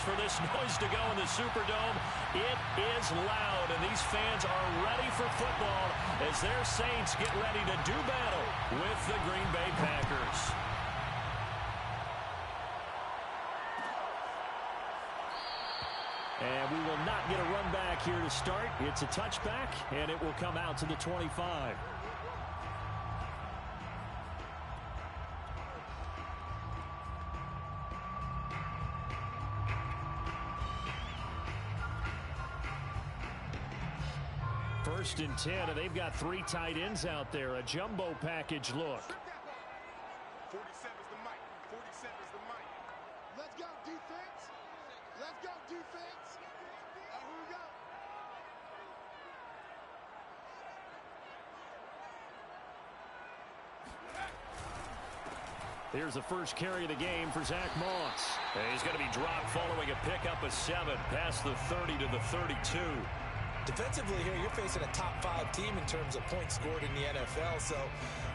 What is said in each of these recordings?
for this noise to go in the Superdome. It is loud, and these fans are ready for football as their Saints get ready to do battle with the Green Bay Packers. And we will not get a run back here to start. It's a touchback, and it will come out to the 25. First and 10, and they've got 3 tight ends out there. A jumbo package look. 47 is the mic. 47 is the mic. Let's go, defense. Let's go, defense. Here we go. Here's the first carry of the game for Zach Moss. And he's going to be dropped following a pickup of 7 past the 30 to the 32. Defensively here, you're facing a top 5 team in terms of points scored in the NFL. So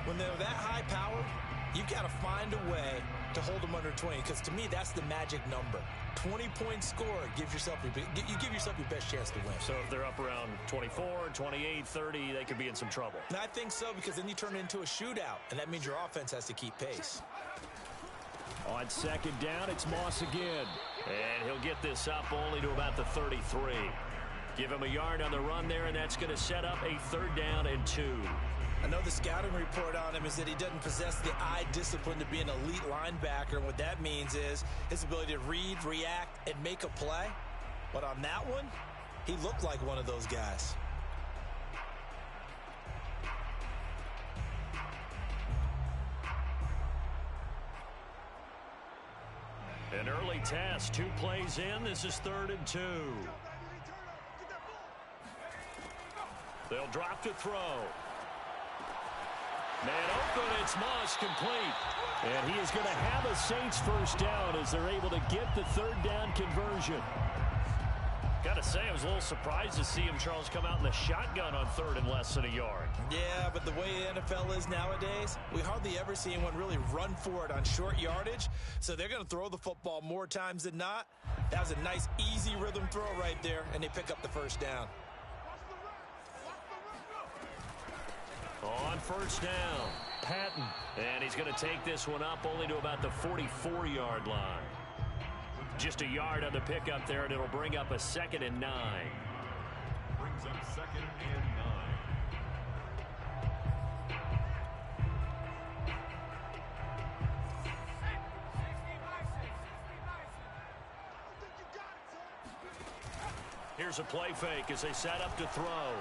when they're that high powered, you've got to find a way to hold them under 20, because to me, that's the magic number. 20-point score gives yourself you give yourself your best chance to win. So if they're up around 24, 28, 30, they could be in some trouble. And I think so, because then you turn it into a shootout, and that means your offense has to keep pace. On second down, it's Moss again. And he'll get this up only to about the 33. Give him a yard on the run there, and that's going to set up a 3rd down and 2. I know the scouting report on him is that he doesn't possess the eye discipline to be an elite linebacker. And what that means is his ability to read, react, and make a play. But on that one, he looked like one of those guys. An early test, 2 plays in. This is 3rd and 2. They'll drop to throw. Man open, it's Moss, complete. And he is going to have a Saints first down as they're able to get the 3rd down conversion. Got to say, I was a little surprised to see him, Charles, come out in the shotgun on 3rd and less than a yard. Yeah, but the way the NFL is nowadays, we hardly ever see anyone really run for it on short yardage. So they're going to throw the football more times than not. That was a nice, easy rhythm throw right there, and they pick up the first down. On first down, Patton. And he's going to take this one up only to about the 44-yard line. Just a yard on the pickup there, and it'll bring up a 2nd and 9. Brings up 2nd and 9. Here's a play fake as they set up to throw.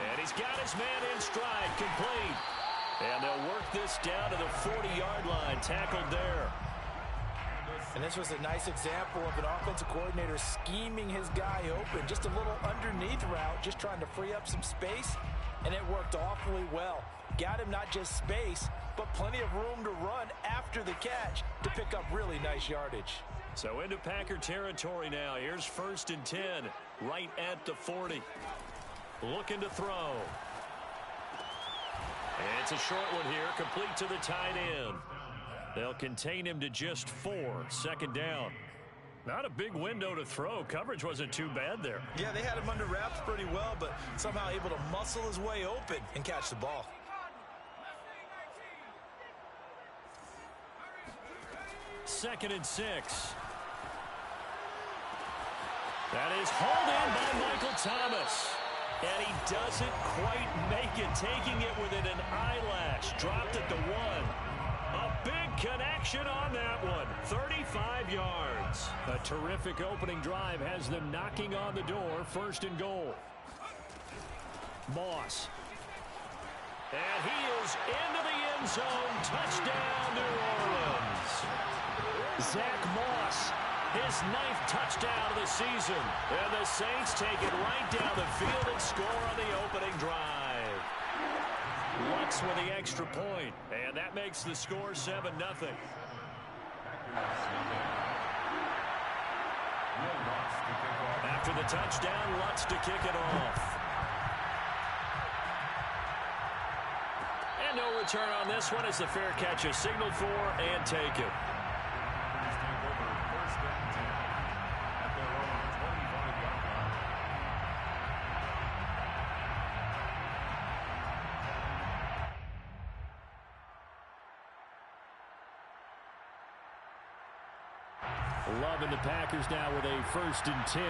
And he's got his man in stride, complete. And they'll work this down to the 40-yard line, tackled there. And this was a nice example of an offensive coordinator scheming his guy open. Just a little underneath route, just trying to free up some space. And it worked awfully well. Got him not just space, but plenty of room to run after the catch to pick up really nice yardage. So into Packer territory now. Here's 1st and 10, right at the 40. Looking to throw. And it's a short one here, complete to the tight end. They'll contain him to just 4, 2nd down. Not a big window to throw. Coverage wasn't too bad there. Yeah, they had him under wraps pretty well, but somehow able to muscle his way open and catch the ball. Second and 6. That is hauled in by Michael Thomas. And he doesn't quite make it, taking it within an eyelash. Dropped at the 1. A big connection on that one. 35 yards. A terrific opening drive has them knocking on the door. 1st and goal. Moss. And he is into the end zone. Touchdown, New Orleans. Zach Moss. His 9th touchdown of the season. And the Saints take it right down the field and score on the opening drive. Lutz with the extra point. And that makes the score 7-0. After the touchdown, Lutz to kick it off. And no return on this one as the fair catch is signaled for and taken. Loving the Packers now with a 1st and 10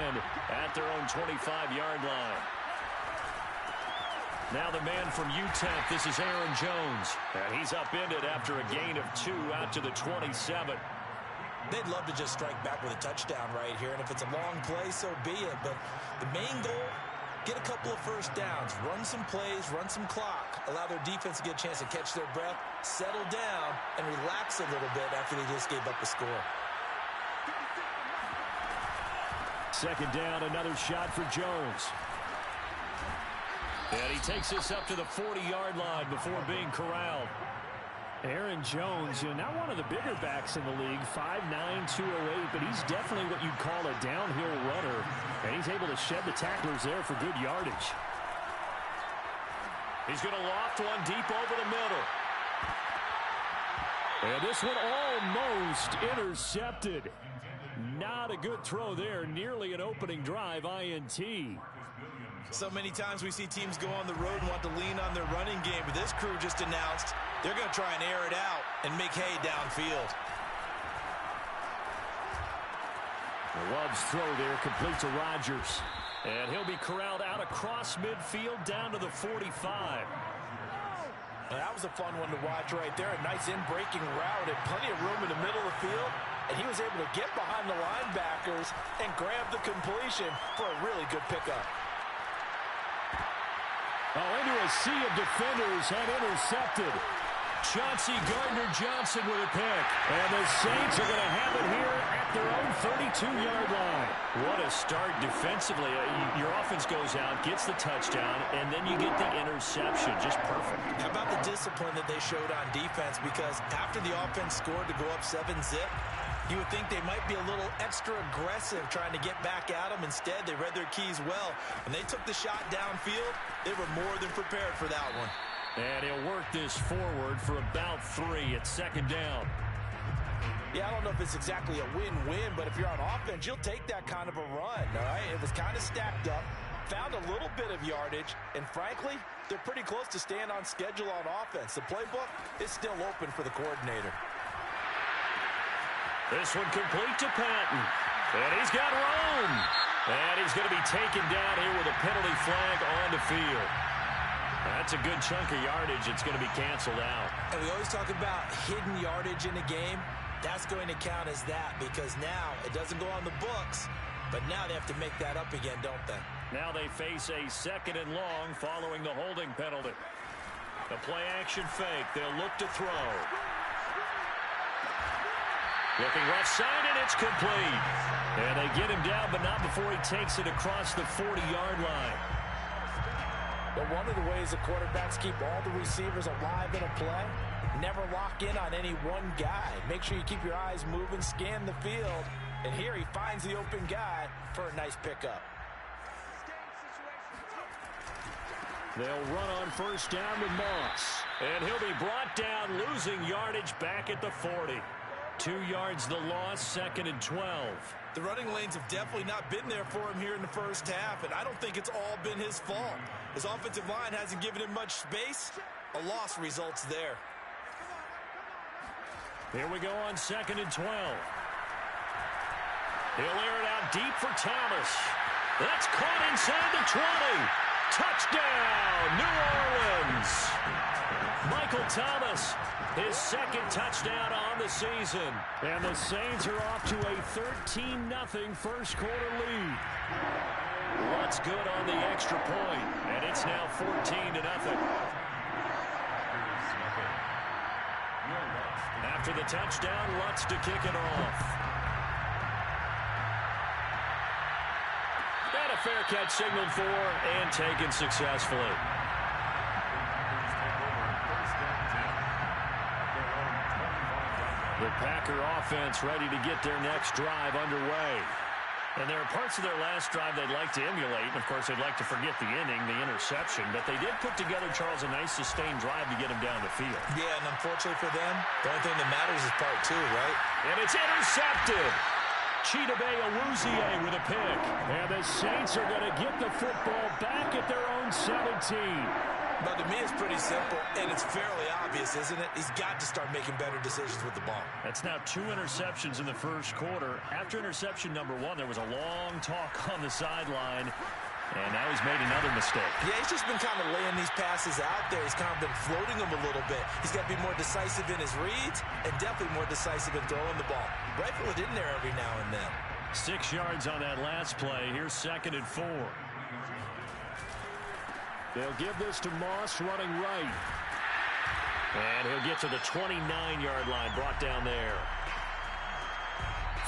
at their own 25-yard line. Now the man from UTEP, this is Aaron Jones. And he's upended after a gain of 2 out to the 27. They'd love to just strike back with a touchdown right here, and if it's a long play, so be it. But the main goal, get a couple of first downs, run some plays, run some clock, allow their defense to get a chance to catch their breath, settle down, and relax a little bit after they just gave up a score. 2nd down, another shot for Jones. And he takes this up to the 40-yard line before being corralled. Aaron Jones, not one of the bigger backs in the league, 5'9", 208, but he's definitely what you'd call a downhill runner. And he's able to shed the tacklers there for good yardage. He's going to loft one deep over the middle. And this one almost intercepted. Not a good throw there. Nearly an opening drive INT. So many times we see teams go on the road and want to lean on their running game, but this crew just announced they're going to try and air it out and make hay downfield. Love's throw there complete to Rodgers. And he'll be corralled out across midfield down to the 45. Well, that was a fun one to watch right there. A nice in-breaking route and plenty of room in the middle of the field. And he was able to get behind the linebackers and grab the completion for a really good pickup. Oh, into a sea of defenders and intercepted. Chauncey Gardner-Johnson with a pick. And the Saints are going to have it here at their own 32-yard line. What a start defensively. Your offense goes out, gets the touchdown, and then you get the interception. Just perfect. How about the discipline that they showed on defense? Because after the offense scored to go up 7-zip, you would think they might be a little extra aggressive trying to get back at them. Instead, they read their keys well. When they took the shot downfield, they were more than prepared for that one. And he'll work this forward for about 3 at 2nd down. Yeah, I don't know if it's exactly a win-win, but if you're on offense, you'll take that kind of a run, all right? It was kind of stacked up, found a little bit of yardage, and frankly, they're pretty close to staying on schedule on offense. The playbook is still open for the coordinator. This one complete to Patton. And he's got room. And he's going to be taken down here with a penalty flag on the field. That's a good chunk of yardage. It's going to be canceled out. And we always talk about hidden yardage in a game. That's going to count as that because now it doesn't go on the books, but now they have to make that up again, don't they? Now they face a 2nd and long following the holding penalty. The play action fake. They'll look to throw. Looking left side, and it's complete. And they get him down, but not before he takes it across the 40-yard line. But one of the ways the quarterbacks keep all the receivers alive in a play, never lock in on any one guy. Make sure you keep your eyes moving, scan the field. And here he finds the open guy for a nice pickup. They'll run on 1st down with Moss. And he'll be brought down, losing yardage back at the 40. 2 yards the loss, 2nd and 12. The running lanes have definitely not been there for him here in the first half, and I don't think it's all been his fault. His offensive line hasn't given him much space. A loss results there. Here we go on 2nd and 12. He'll air it out deep for Thomas. That's caught inside the 20. Touchdown, New Orleans. Michael Thomas, his 2nd touchdown on the season. And the Saints are off to a 13-0 first quarter lead. What's good on the extra point, and it's now 14-0. After the touchdown, Lutz to kick it off. And a fair catch signaled for and taken successfully. The Packer offense ready to get their next drive underway. And there are parts of their last drive they'd like to emulate. And, of course, they'd like to forget the inning, the interception. But they did put together, Charles, a nice sustained drive to get them down the field. Yeah, and unfortunately for them, the only thing that matters is part 2, right? And it's intercepted. Chidobe Awuzie with a pick. And the Saints are going to get the football back at their own 17. But to me, it's pretty simple, and it's fairly obvious, isn't it? He's got to start making better decisions with the ball. That's now 2 interceptions in the first quarter. After interception number 1, there was a long talk on the sideline, and now he's made another mistake. Yeah, he's just been kind of laying these passes out there. He's kind of been floating them a little bit. He's got to be more decisive in his reads and definitely more decisive in throwing the ball. Rifle it in there every now and then. 6 yards on that last play. Here's 2nd and 4. They'll give this to Moss running right. And he'll get to the 29-yard line, brought down there.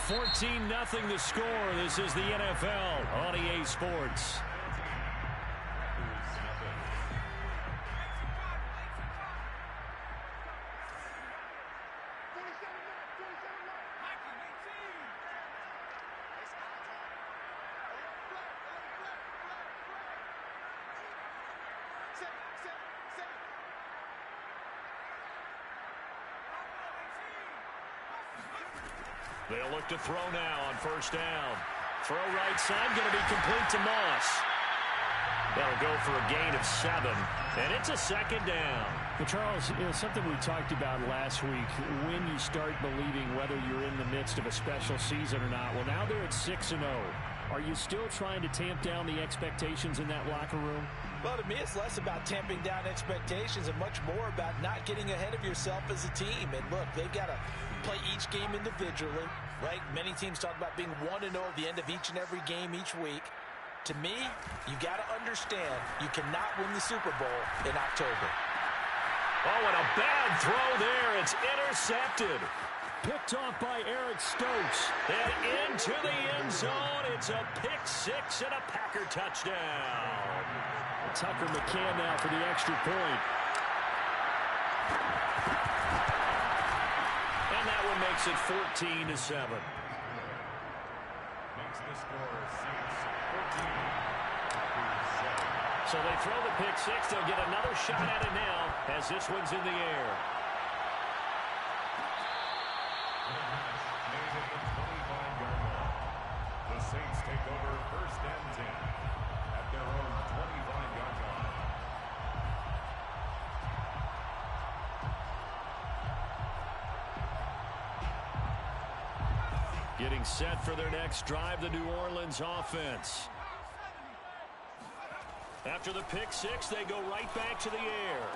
14-0 the score. This is the NFL on EA Sports. They'll look to throw now on first down. Throw right side, going to be complete to Moss. That'll go for a gain of 7, and it's a 2nd down. Well, Charles, something we talked about last week, when you start believing whether you're in the midst of a special season or not. Well, now they're at 6-0. Are you still trying to tamp down the expectations in that locker room? Well, to me, it's less about tamping down expectations and much more about not getting ahead of yourself as a team. And look, they've got to play each game individually, right? Many teams talk about being 1-0 at the end of each and every game each week. To me, you got to understand you cannot win the Super Bowl in October. Oh, and a bad throw there. It's intercepted. Picked off by Eric Stokes. And into the end zone. It's a pick-6 and a Packer touchdown. Tucker McCann now for the extra point. And that one makes it 14-7. Makes the score 14-7. So they throw the pick-6. They'll get another shot at it now as this one's in the air. Made at the 25-yard line. The Saints take over 1st and 10 at their own 25-yard line. Getting set for their next drive, the New Orleans offense. After the pick-6, they go right back to the air.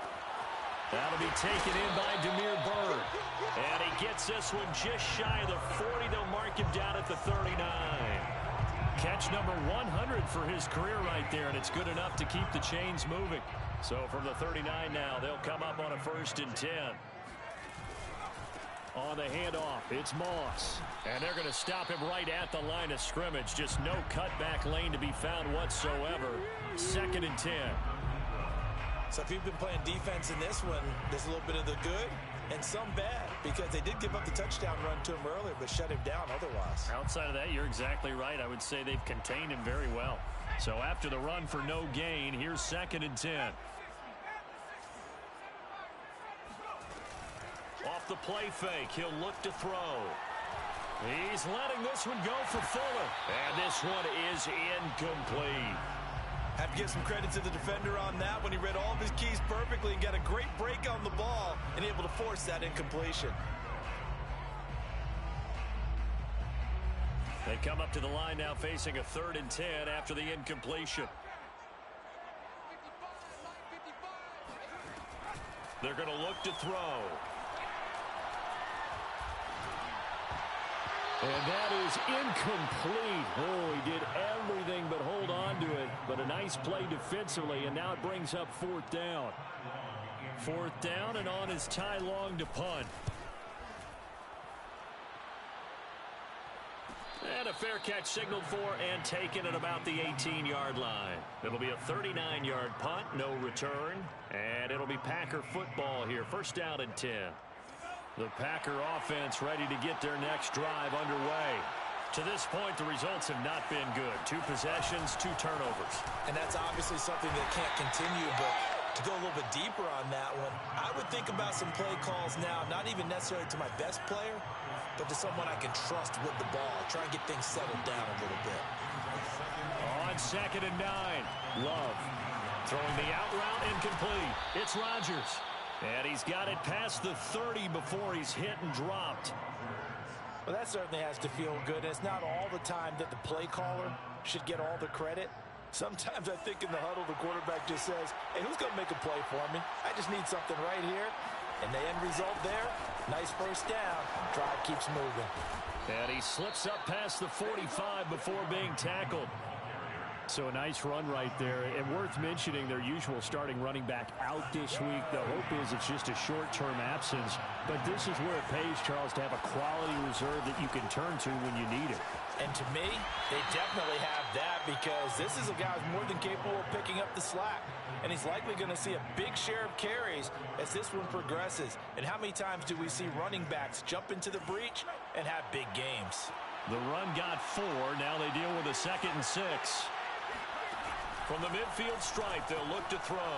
That'll be taken in by Damiere Byrd. And he gets this one just shy of the 40. They'll mark him down at the 39. Catch number 100 for his career right there, and it's good enough to keep the chains moving. So from the 39 now, they'll come up on a 1st and 10. On the handoff, it's Moss. And they're going to stop him right at the line of scrimmage. Just no cutback lane to be found whatsoever. 2nd and 10. So if you've been playing defense in this one, there's a little bit of the good and some bad, because they did give up the touchdown run to him earlier, but shut him down otherwise. Outside of that, you're exactly right. I would say they've contained him very well. So after the run for no gain, here's 2nd and 10. Off the play fake, he'll look to throw. He's letting this one go for Fuller. And this one is incomplete. Have to give some credit to the defender on that when he read all of his keys perfectly and got a great break on the ball and able to force that incompletion. They come up to the line now facing a 3rd and 10 after the incompletion. They're going to look to throw. And that is incomplete. Oh, he did everything but hold on to it. But a nice play defensively, and now it brings up 4th down. 4th down, and on is Ty Long to punt. And a fair catch signaled for and taken at about the 18-yard line. It'll be a 39-yard punt, no return. And it'll be Packer football here. 1st down and 10. The Packer offense ready to get their next drive underway. To this point, the results have not been good. 2 possessions, 2 turnovers. And that's obviously something that can't continue, but to go a little bit deeper on that one, I would think about some play calls now, not even necessarily to my best player, but to someone I can trust with the ball. Try and get things settled down a little bit. On 2nd and 9, Love. Throwing the out route incomplete. It's Rodgers. And he's got it past the 30 before he's hit and dropped. Well, that certainly has to feel good. It's not all the time that the play caller should get all the credit. Sometimes I think in the huddle, the quarterback just says, hey, who's going to make a play for me? I just need something right here. And the end result there, nice first down. Drive keeps moving. And he slips up past the 45 before being tackled. So a nice run right there. And worth mentioning, their usual starting running back out this week. The hope is it's just a short-term absence. But this is where it pays, Charles, to have a quality reserve that you can turn to when you need it. And to me, they definitely have that, because this is a guy who's more than capable of picking up the slack. And he's likely going to see a big share of carries as this one progresses. And how many times do we see running backs jump into the breach and have big games? The run got 4. Now they deal with a 2nd and 6. From the midfield stripe, they'll look to throw.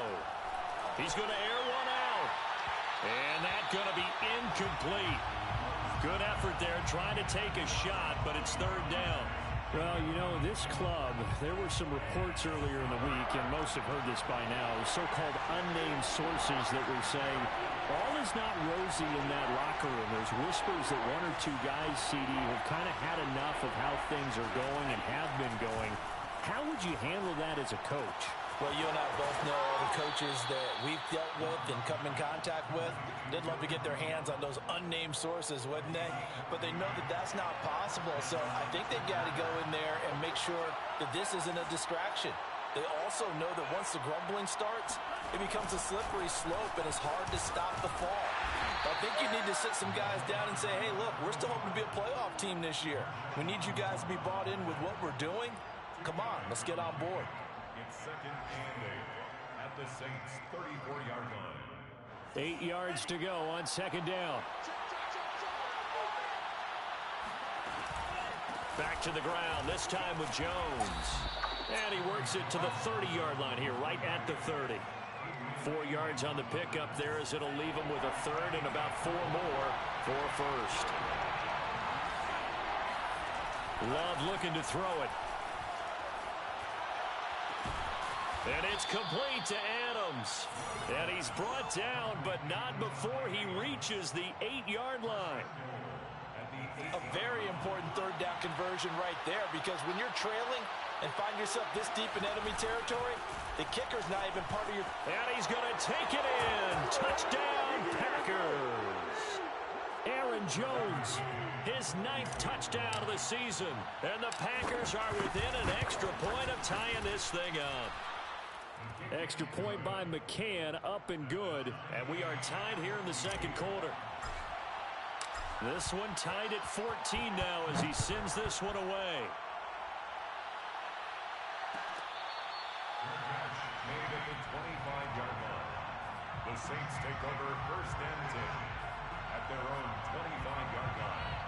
He's going to air one out. And that's going to be incomplete. Good effort there, trying to take a shot, but it's 3rd down. Well, you know, this club, there were some reports earlier in the week, and most have heard this by now, so-called unnamed sources that were saying all is not rosy in that locker room. There's whispers that 1 or 2 guys, CD, have kind of had enough of how things are going and have been going. How would you handle that as a coach? Well, you and I both know all the coaches that we've dealt with and come in contact with. They'd love to get their hands on those unnamed sources, wouldn't they? But they know that that's not possible. So I think they've got to go in there and make sure that this isn't a distraction. They also know that once the grumbling starts, it becomes a slippery slope and it's hard to stop the fall. I think you need to sit some guys down and say, hey, look, we're still hoping to be a playoff team this year. We need you guys to be bought in with what we're doing. Come on, let's get on board. It's 2nd and 8 at the Saints' 34-yard line. 8 yards to go on 2nd down. Back to the ground, this time with Jones. And he works it to the 30-yard line here, right at the 30. 4 yards on the pickup there, as it'll leave him with a 3rd and about 4 more for a 1st. Love looking to throw it. And it's complete to Adams. And he's brought down, but not before he reaches the 8-yard line. A very important 3rd down conversion right there, because when you're trailing and find yourself this deep in enemy territory, the kicker's not even part of your... And he's going to take it in. Touchdown, Packers. Aaron Jones, his 9th touchdown of the season. And the Packers are within an extra point of tying this thing up. Extra point by McCann, up and good. And we are tied here in the 2nd quarter. This one tied at 14 now as he sends this one away. Made at the 25-yard line. The Saints take over 1st and 10 at their own 25-yard line.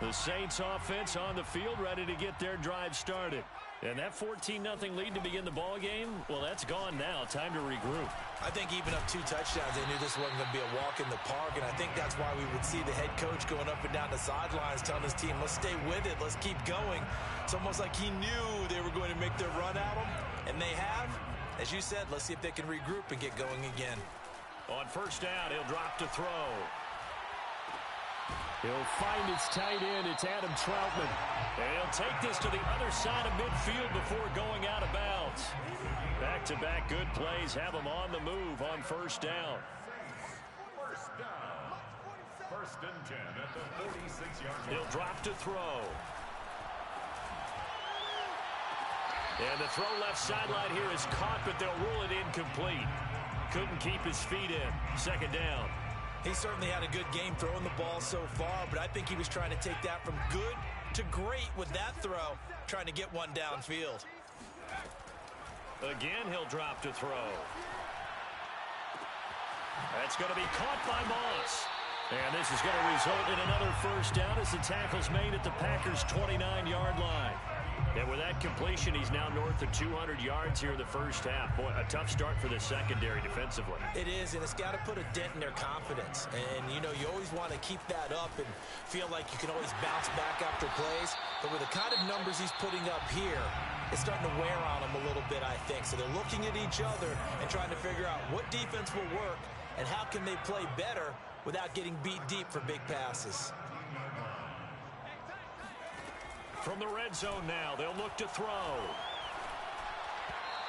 The Saints offense on the field, ready to get their drive started. And that 14-0 lead to begin the ball game, well, that's gone now. Time to regroup. I think even up 2 touchdowns, they knew this wasn't going to be a walk in the park, and I think that's why we would see the head coach going up and down the sidelines telling his team, let's stay with it, let's keep going. It's almost like he knew they were going to make their run at him, and they have. As you said, let's see if they can regroup and get going again. On 1st down, he'll drop to throw. He'll find his tight end. It's Adam Troutman. And he'll take this to the other side of midfield before going out of bounds. Back-to-back good plays have him on the move on 1st down. 1st down. 1st and 10 at the 46-yard line. He'll drop to throw. And the throw left sideline here is caught, but they'll rule it incomplete. Couldn't keep his feet in. 2nd down. He certainly had a good game throwing the ball so far, but I think he was trying to take that from good to great with that throw, trying to get one downfield. Again, he'll drop to throw. That's going to be caught by Moss. And this is going to result in another first down as the tackle's made at the Packers' 29-yard line. And with that completion, he's now north of 200 yards here in the first half. Boy, a tough start for the secondary defensively. It is, and it's got to put a dent in their confidence. And, you know, you always want to keep that up and feel like you can always bounce back after plays. But with the kind of numbers he's putting up here, it's starting to wear on them a little bit, I think. So they're looking at each other and trying to figure out what defense will work and how can they play better without getting beat deep for big passes. From the red zone now, they'll look to throw.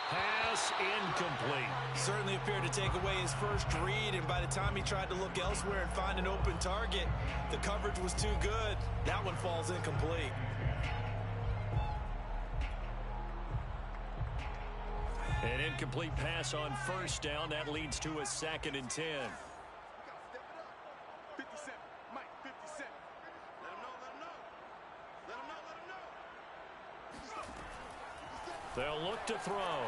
Pass incomplete. Certainly appeared to take away his first read, and by the time he tried to look elsewhere and find an open target, the coverage was too good. That one falls incomplete. An incomplete pass on first down. That leads to a 2nd and 10. 57, Mike, 57. Let him know, let him know. Let him know, let him know. They'll look to throw.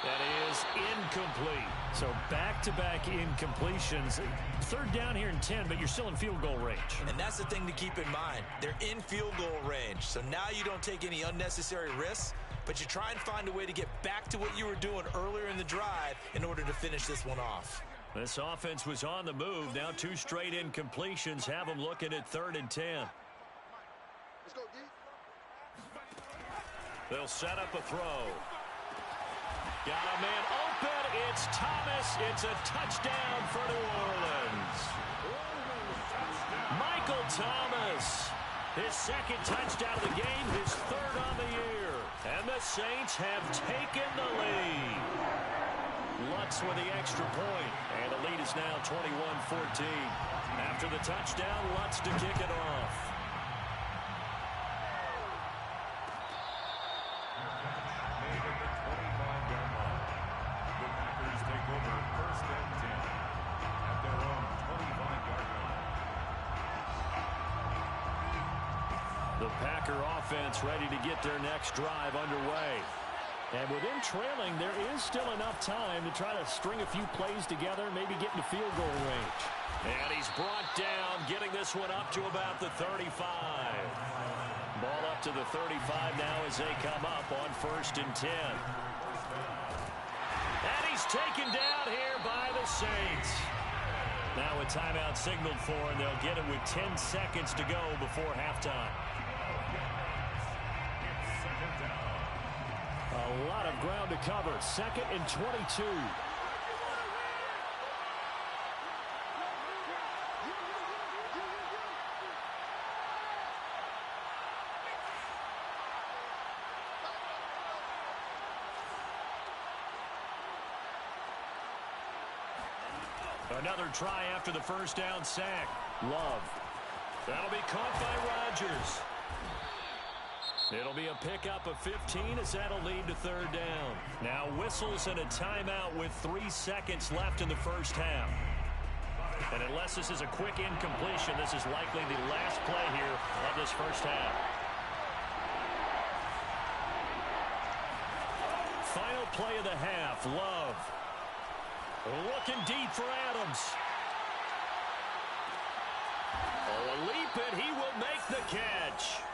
That is incomplete. So back-to-back incompletions. 3rd down here and 10, but you're still in field goal range. And that's the thing to keep in mind. They're in field goal range. So now you don't take any unnecessary risks, but you try and find a way to get back to what you were doing earlier in the drive in order to finish this one off. This offense was on the move. Now 2 straight incompletions have them looking at 3rd and 10. Let's go, D. They'll set up a throw. Got a man open. It's Thomas. It's a touchdown for New Orleans. Michael Thomas. His 2nd touchdown of the game, his 3rd on the year. And the Saints have taken the lead. Lutz with the extra point. And the lead is now 21-14. After the touchdown, Lutz to kick it off. The Packer offense ready to get their next drive underway. And with them trailing, there is still enough time to try to string a few plays together, maybe get into field goal range. And he's brought down, getting this one up to about the 35. Ball up to the 35 now as they come up on 1st and 10. And he's taken down here by the Saints. Now a timeout signaled for, and they'll get it with 10 seconds to go before halftime. A lot of ground to cover. 2nd and 22. Another try after the first down sack. Love. That'll be caught by Rodgers. It'll be a pickup of 15 as that'll lead to 3rd down. Now whistles and a timeout with 3 seconds left in the first half. And unless this is a quick incompletion, this is likely the last play here of this first half. Final play of the half. Love. Looking deep for Adams. Oh, a leap, and he will make the catch.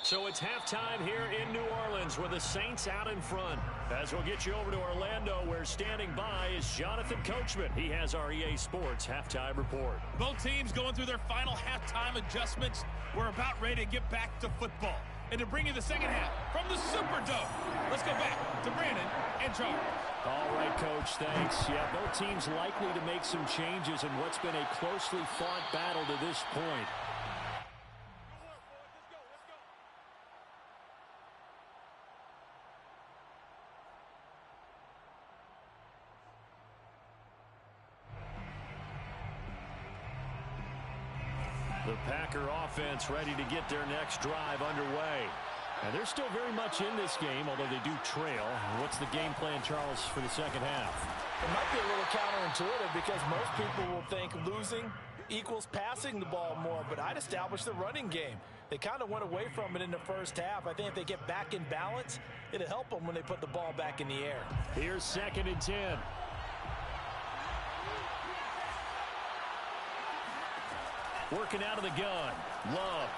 So it's halftime here in New Orleans with the Saints out in front. As we'll get you over to Orlando, where standing by is Jonathan Coachman. He has our EA Sports halftime report. Both teams going through their final halftime adjustments. We're about ready to get back to football. And to bring you the second half from the Superdome, let's go back to Brandon and Charles. All right, Coach, thanks. Yeah, both teams likely to make some changes in what's been a closely fought battle to this point. The Packer offense ready to get their next drive underway. And they're still very much in this game, although they do trail. What's the game plan, Charles, for the second half? It might be a little counterintuitive because most people will think losing equals passing the ball more, but I'd establish the running game. They kind of went away from it in the first half. I think if they get back in balance, it'll help them when they put the ball back in the air. Here's 2nd and 10. Working out of the gun. Love.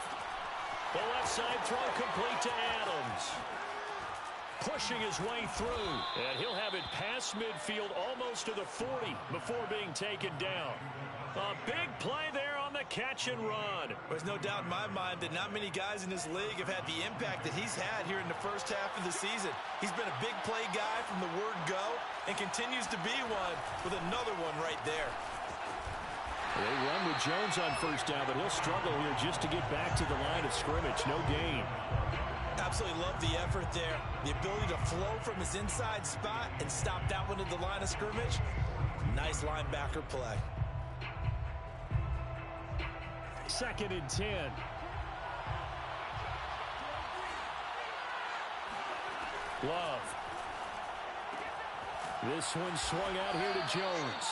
The left side throw complete to Adams. Pushing his way through. And he'll have it past midfield almost to the 40 before being taken down. A big play there on the catch and run. There's no doubt in my mind that not many guys in this league have had the impact that he's had here in the first half of the season. He's been a big play guy from the word go and continues to be one with another one right there. They run with Jones on first down, but he'll struggle here just to get back to the line of scrimmage. No gain. Absolutely love the effort there. The ability to flow from his inside spot and stop that one at the line of scrimmage. Nice linebacker play. 2nd and 10. Love. This one swung out here to Jones.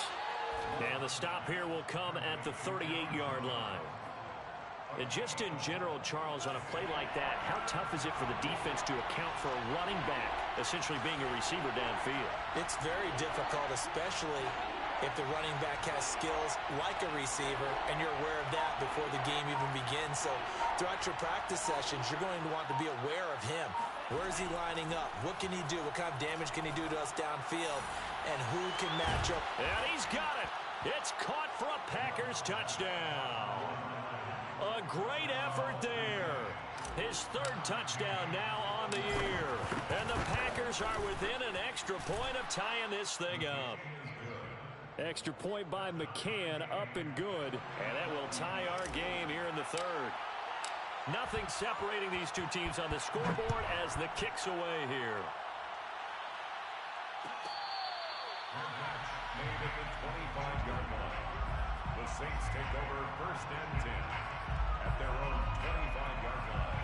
And the stop here will come at the 38-yard line. And just in general, Charles, on a play like that, how tough is it for the defense to account for a running back essentially being a receiver downfield? It's very difficult, especially if the running back has skills like a receiver, and you're aware of that before the game even begins. So throughout your practice sessions, you're going to want to be aware of him. Where is he lining up? What can he do? What kind of damage can he do to us downfield? And who can match up? And he's got it. It's caught for a Packers touchdown. A great effort there. His 3rd touchdown now on the year. And the Packers are within an extra point of tying this thing up. Extra point by McCann, up and good. And that will tie our game here in the 3rd. Nothing separating these two teams on the scoreboard as the kick's away here. Made at the 25-yard line. The Saints take over 1st and 10 at their own 25-yard line.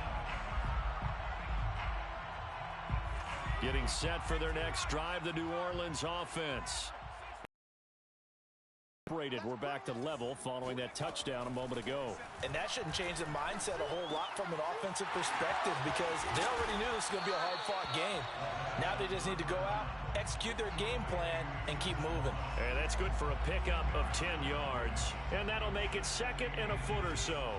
Getting set for their next drive, the New Orleans offense. We're back to level following that touchdown a moment ago. And that shouldn't change the mindset a whole lot from an offensive perspective because they already knew this was going to be a hard-fought game. Now they just need to go out, execute their game plan, and keep moving. And that's good for a pickup of 10 yards. And that'll make it 2nd and a foot or so.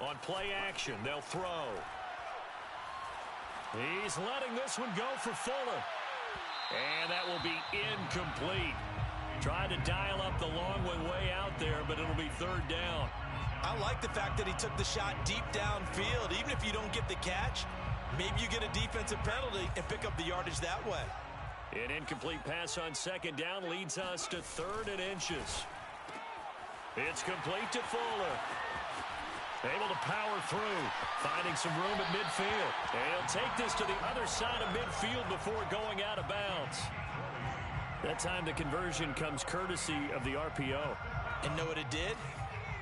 On play action, they'll throw. He's letting this one go for Fuller. And that will be incomplete. Tried to dial up the long one way out there, but it'll be 3rd down. I like the fact that he took the shot deep downfield. Even if you don't get the catch, maybe you get a defensive penalty and pick up the yardage that way. An incomplete pass on 2nd down leads us to 3rd and inches. It's complete to Fuller. Able to power through, finding some room at midfield. And he'll take this to the other side of midfield before going out of bounds. That time the conversion comes courtesy of the RPO. And know what it did?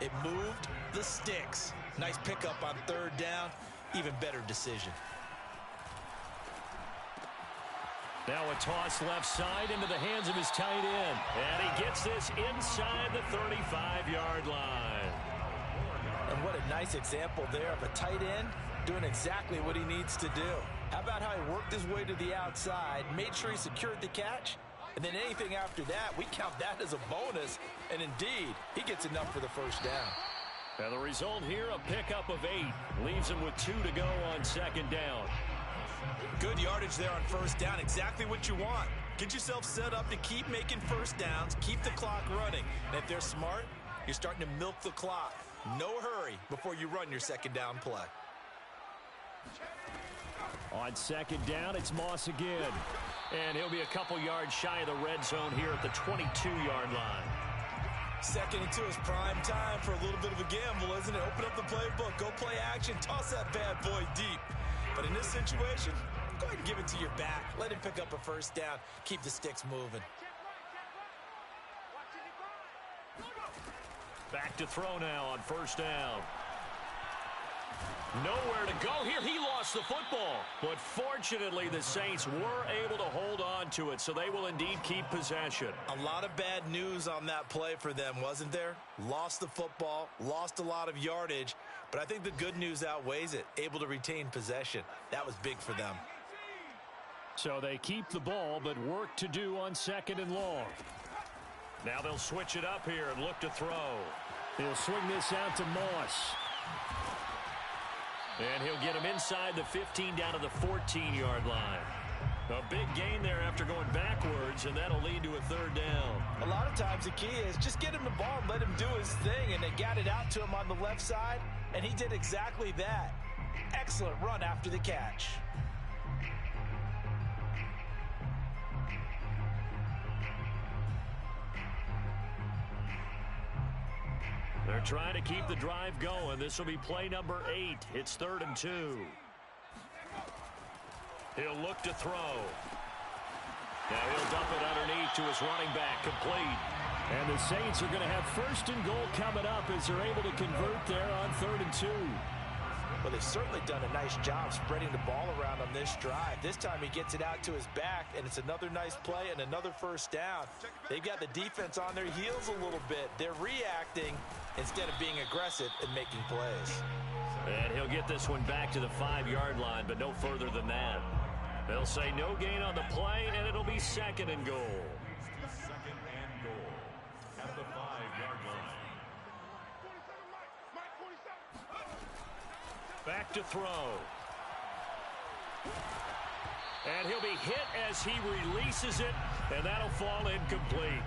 It moved the sticks. Nice pickup on 3rd down. Even better decision. Now a toss left side into the hands of his tight end. And he gets this inside the 35-yard line. And what a nice example there of a tight end doing exactly what he needs to do. How about how he worked his way to the outside, made sure he secured the catch, and then anything after that, we count that as a bonus. And indeed, he gets enough for the 1st down. And the result here, a pickup of 8. Leaves him with 2 to go on 2nd down. Good yardage there on 1st down. Exactly what you want. Get yourself set up to keep making 1st downs, keep the clock running. And if they're smart, you're starting to milk the clock. No hurry before you run your 2nd down play. On 2nd down, it's Moss again. And he'll be a couple yards shy of the red zone here at the 22-yard line. 2nd and 2 is prime time for a little bit of a gamble, isn't it? Open up the playbook, go play action, toss that bad boy deep. But in this situation, go ahead and give it to your back. Let him pick up a 1st down. Keep the sticks moving. Back to throw now on 1st down. Nowhere to go here. He lost the football. But fortunately, the Saints were able to hold on to it, so they will indeed keep possession. A lot of bad news on that play for them, wasn't there? Lost the football, lost a lot of yardage, but I think the good news outweighs it. Able to retain possession. That was big for them. So they keep the ball, but work to do on 2nd and long. Now they'll switch it up here and look to throw. He'll swing this out to Moss. And he'll get him inside the 15 down to the 14-yard line. A big gain there after going backwards, and that'll lead to a 3rd down. A lot of times the key is just get him the ball and let him do his thing, and they got it out to him on the left side, and he did exactly that. Excellent run after the catch. They're trying to keep the drive going. This will be play number 8. It's 3rd and 2. He'll look to throw. Now he'll dump it underneath to his running back, complete. And the Saints are going to have 1st and goal coming up as they're able to convert there on 3rd and 2. Well, they've certainly done a nice job spreading the ball around on this drive. This time he gets it out to his back, and it's another nice play and another 1st down. They've got the defense on their heels a little bit. They're reacting instead of being aggressive and making plays. And he'll get this one back to the 5-yard line, but no further than that. They'll say no gain on the play, and it'll be 2nd and goal. 2nd and goal at the 5-yard line. Back to throw. And he'll be hit as he releases it, and that'll fall incomplete.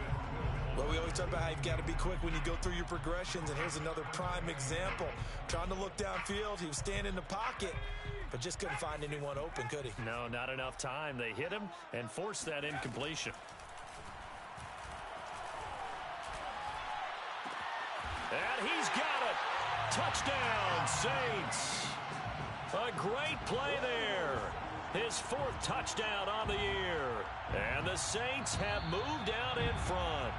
Well, we always talk about how you've got to be quick when you go through your progressions, and here's another prime example. Trying to look downfield, he was standing in the pocket, but just couldn't find anyone open, could he? No, not enough time. They hit him and forced that incompletion. And he's got it. Touchdown, Saints. A great play there. His 4th touchdown on the year. And the Saints have moved out in front.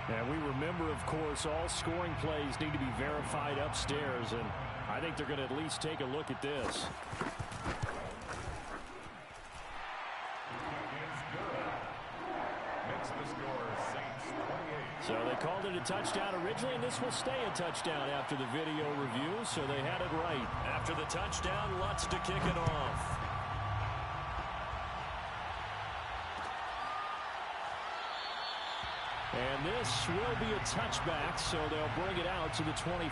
And we remember, of course, all scoring plays need to be verified upstairs, and I think they're going to at least take a look at this. Makes the score Saints 28. So they called it a touchdown originally, and this will stay a touchdown after the video review, so they had it right. After the touchdown, Lutz to kick it off. And this will be a touchback, so they'll bring it out to the 25.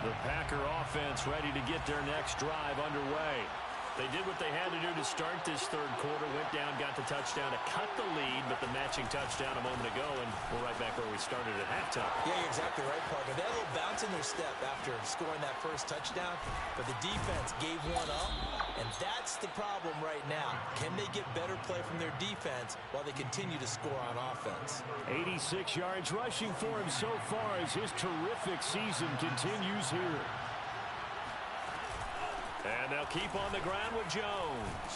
The Packer offense ready to get their next drive underway. They did what they had to do to start this 3rd quarter, went down, got the touchdown to cut the lead, but the matching touchdown a moment ago, and we're right back where we started at halftime. Yeah, you're exactly right, partner. They had a little bounce in their step after scoring that 1st touchdown, but the defense gave one up, and that's the problem right now. Can they get better play from their defense while they continue to score on offense? 86 yards rushing for him so far as his terrific season continues here. And they'll keep on the ground with Jones.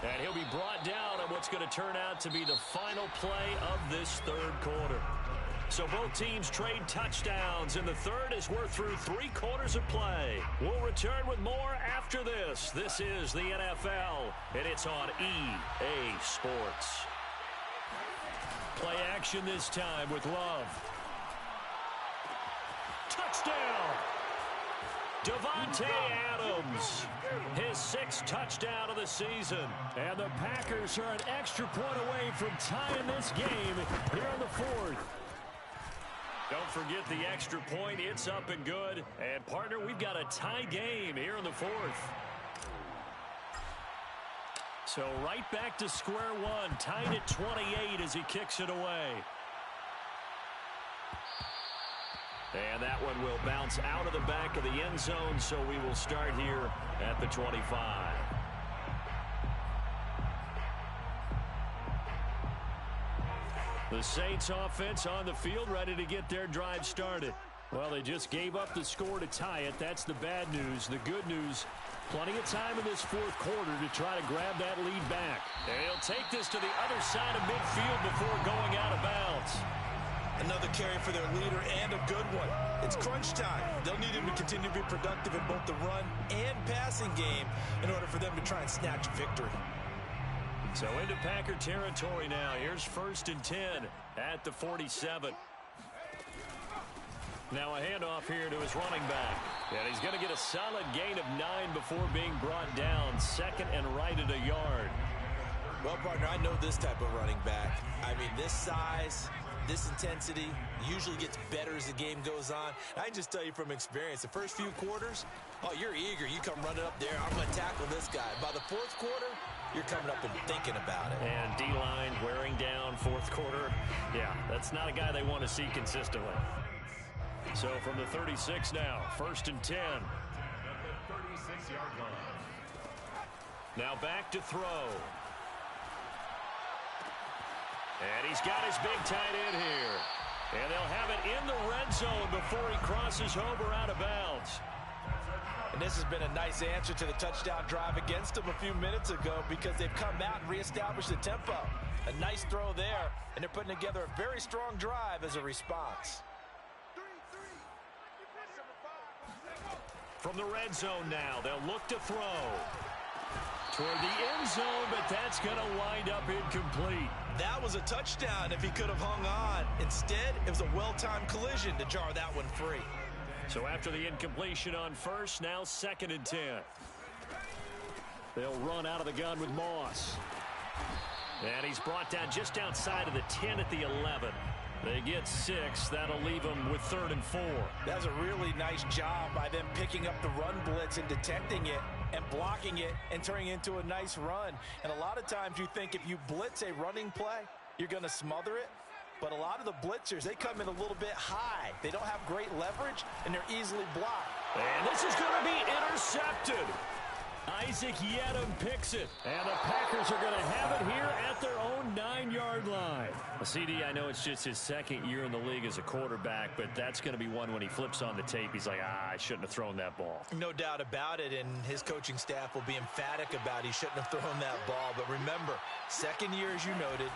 And he'll be brought down on what's going to turn out to be the final play of this 3rd quarter. So both teams trade touchdowns in the 3rd as we're through 3 quarters of play. We'll return with more after this. This is the NFL, and it's on EA Sports. Play action this time with Love. Touchdown! Davante Adams, his 6th touchdown of the season. And the Packers are an extra point away from tying this game here in the 4th. Don't forget the extra point. It's up and good. And, partner, we've got a tie game here in the 4th. So right back to square one, tied at 28 as he kicks it away. And that one will bounce out of the back of the end zone, so we will start here at the 25. The Saints offense on the field, ready to get their drive started. Well, they just gave up the score to tie it. That's the bad news. The good news, plenty of time in this 4th quarter to try to grab that lead back. And he'll take this to the other side of midfield before going out of bounds. Another carry for their leader and a good one. It's crunch time. They'll need him to continue to be productive in both the run and passing game in order for them to try and snatch victory. So into Packer territory now. Here's 1st and 10 at the 47. Now a handoff here to his running back. And he's going to get a solid gain of 9 before being brought down. 2nd and right at a yard. Well, partner, I know this type of running back. I mean, this size, this intensity usually gets better as the game goes on. I can just tell you from experience, the first few quarters, oh, you're eager. You come running up there, I'm going to tackle this guy. By the 4th quarter, you're coming up and thinking about it. And D-line wearing down 4th quarter. Yeah, that's not a guy they want to see consistently. So from the 36 now, 1st and 10. At the 36-yard line. Now back to throw. And he's got his big tight end here. And they'll have it in the red zone before he crosses over out of bounds. And this has been a nice answer to the touchdown drive against them a few minutes ago because they've come out and reestablished the tempo. A nice throw there, and they're putting together a very strong drive as a response. From the red zone now, they'll look to throw. Toward the end zone, but that's going to wind up incomplete. That was a touchdown if he could have hung on. Instead, it was a well-timed collision to jar that one free. So after the incompletion on 1st, now 2nd and 10. They'll run out of the gun with Moss. And he's brought down just outside of the 10 at the 11. They get 6. That'll leave them with 3rd and 4. That's a really nice job by them picking up the run blitz and detecting it and blocking it and turning it into a nice run. And a lot of times you think if you blitz a running play, you're going to smother it. But a lot of the blitzers, they come in a little bit high. They don't have great leverage, and they're easily blocked. And this is going to be intercepted. Isaac Yedem picks it. And the Packers are going to have it here at their own 9-yard line. CD, I know it's just his 2nd year in the league as a quarterback, but that's going to be one when he flips on the tape. He's like, I shouldn't have thrown that ball. No doubt about it, and his coaching staff will be emphatic about he shouldn't have thrown that ball. But remember, 2nd year, as you noted,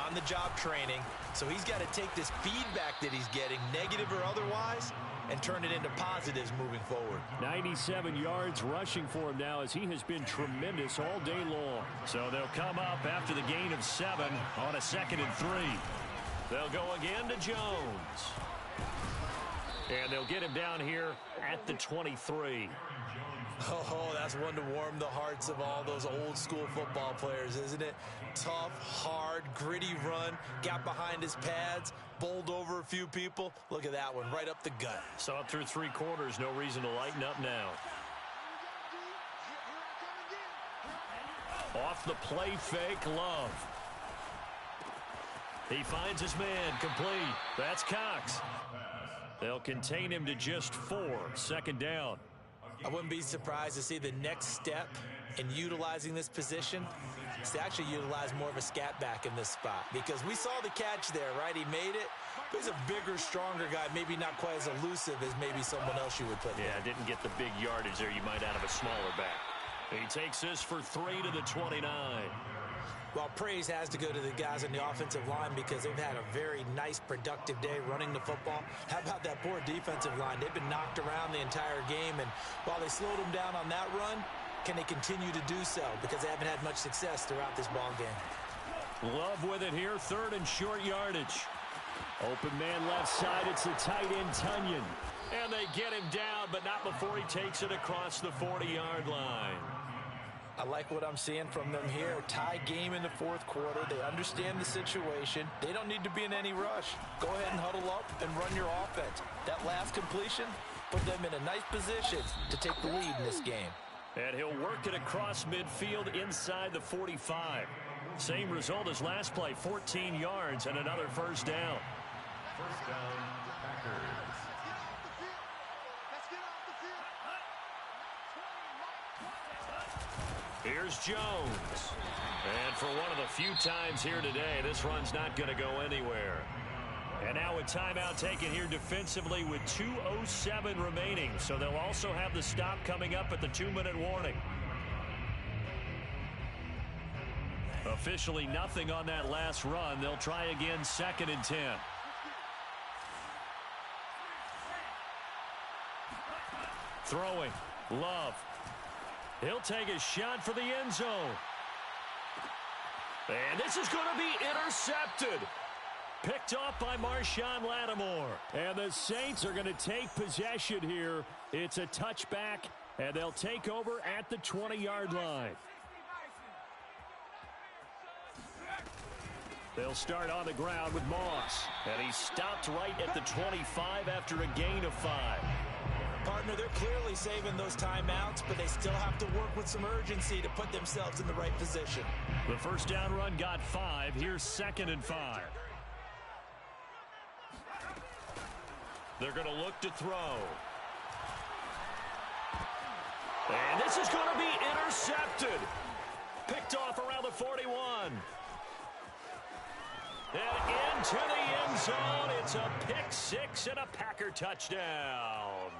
on-the-job training. So he's got to take this feedback that he's getting, negative or otherwise, and turn it into positives moving forward. 97 yards rushing for him now as he has been tremendous all day long. So they'll come up after the gain of 7 on a 2nd and 3. They'll go again to Jones. And they'll get him down here at the 23. Oh, that's one to warm the hearts of all those old school football players, isn't it? Tough, hard, gritty run, got behind his pads, bowled over a few people. Look at that one, right up the gut. So up through 3 quarters, no reason to lighten up now. Off the play fake, Love. He finds his man, complete. That's Cox. They'll contain him to just 4, 2nd down. I wouldn't be surprised to see the next step in utilizing this position is to actually utilize more of a scat back in this spot, because we saw the catch there, right? He made it, but he's a bigger, stronger guy, maybe not quite as elusive as maybe someone else you would put there. Yeah, didn't get the big yardage there you might out of a smaller back. He takes this for 3 to the 29. Well, praise has to go to the guys on the offensive line because they've had a very nice, productive day running the football. How about that poor defensive line? They've been knocked around the entire game, and while they slowed them down on that run, can they continue to do so? Because they haven't had much success throughout this ball game. Love with it here, 3rd and short yardage. Open man left side, it's the tight end, Tunyon. And they get him down, but not before he takes it across the 40-yard line. I like what I'm seeing from them here. Tie game in the 4th quarter. They understand the situation. They don't need to be in any rush. Go ahead and huddle up and run your offense. That last completion put them in a nice position to take the lead in this game. And he'll work it across midfield inside the 45. Same result as last play, 14 yards and another 1st down. 1st down, Packers. Here's Jones. And for one of the few times here today, this run's not going to go anywhere. And now a timeout taken here defensively with 2:07 remaining. So they'll also have the stop coming up at the 2-minute warning. Officially nothing on that last run. They'll try again, 2nd and 10. Throwing. Love. He'll take a shot for the end zone. And this is going to be intercepted. Picked off by Marshawn Lattimore. And the Saints are going to take possession here. It's a touchback, and they'll take over at the 20-yard line. They'll start on the ground with Moss. And he stopped right at the 25 after a gain of 5. Partner, they're clearly saving those timeouts, but they still have to work with some urgency to put themselves in the right position. The first down run got 5. Here's 2nd and 5. They're going to look to throw. And this is going to be intercepted. Picked off around the 41. And into the end zone. It's a pick 6 and a Packer touchdown.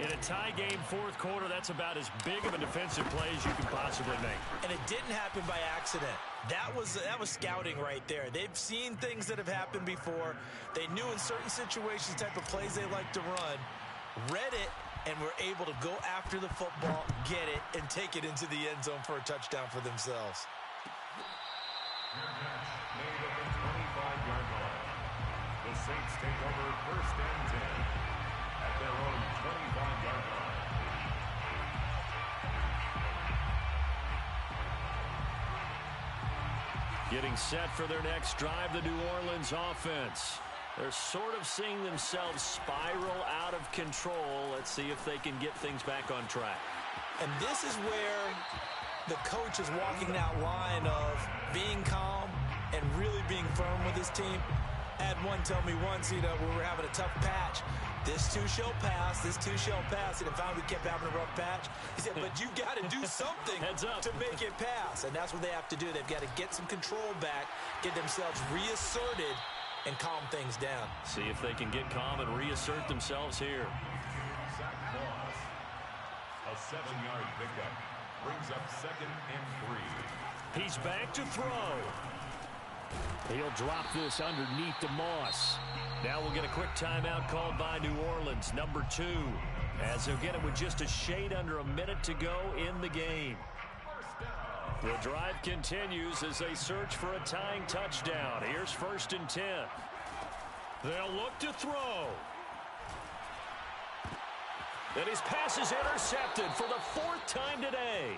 In a tie game fourth quarter, that's about as big of a defensive play as you can possibly make. And it didn't happen by accident. That was scouting right there. They've seen things that have happened before. They knew in certain situations the type of plays they like to run, read it, and were able to go after the football, get it, and take it into the end zone for a touchdown for themselves. Made at the 25-yard line. The Saints take over 1st and 10 at their own 25-yard line. Getting set for their next drive, the New Orleans offense. They're sort of seeing themselves spiral out of control. Let's see if they can get things back on track. And this is where the coach is walking that line of being calm and really being firm with his team. I had one tell me once, we were having a tough patch. This too shall pass, this too shall pass. And finally we kept having a rough patch. He said, but you got to do something to make it pass. And that's what they have to do. They've got to get some control back, get themselves reasserted, and calm things down. See if they can get calm and reassert themselves here. Zach Moss, a 7-yard pickup, brings up 2nd and 3. He's back to throw. He'll drop this underneath to Moss. Now we'll get a quick timeout called by New Orleans, number 2, as they'll get it with just a shade under a minute to go in the game. The drive continues as they search for a tying touchdown. Here's 1st and 10. They'll look to throw. And his pass is intercepted for the 4th time today.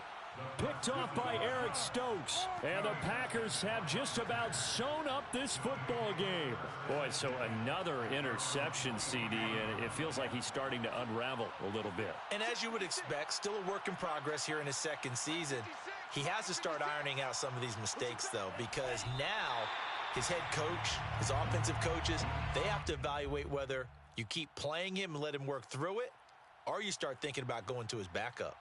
Picked off by Eric Stokes. And the Packers have just about sewn up this football game. Boy, so another interception, CD, and it feels like he's starting to unravel a little bit. And as you would expect, still a work in progress here in his 2nd season. He has to start ironing out some of these mistakes, though, because now his head coach, his offensive coaches, they have to evaluate whether you keep playing him and let him work through it, or you start thinking about going to his backup.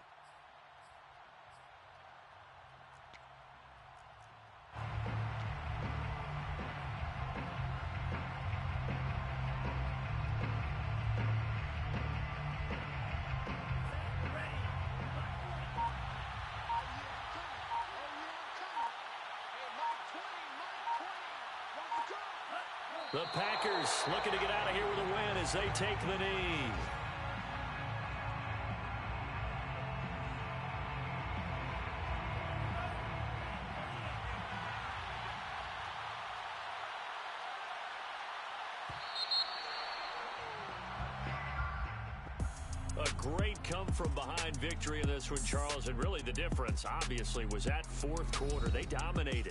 The Packers looking to get out of here with a win as they take the knee. A great come-from-behind victory in this one, Charles, and really the difference, obviously, was that fourth quarter. They dominated.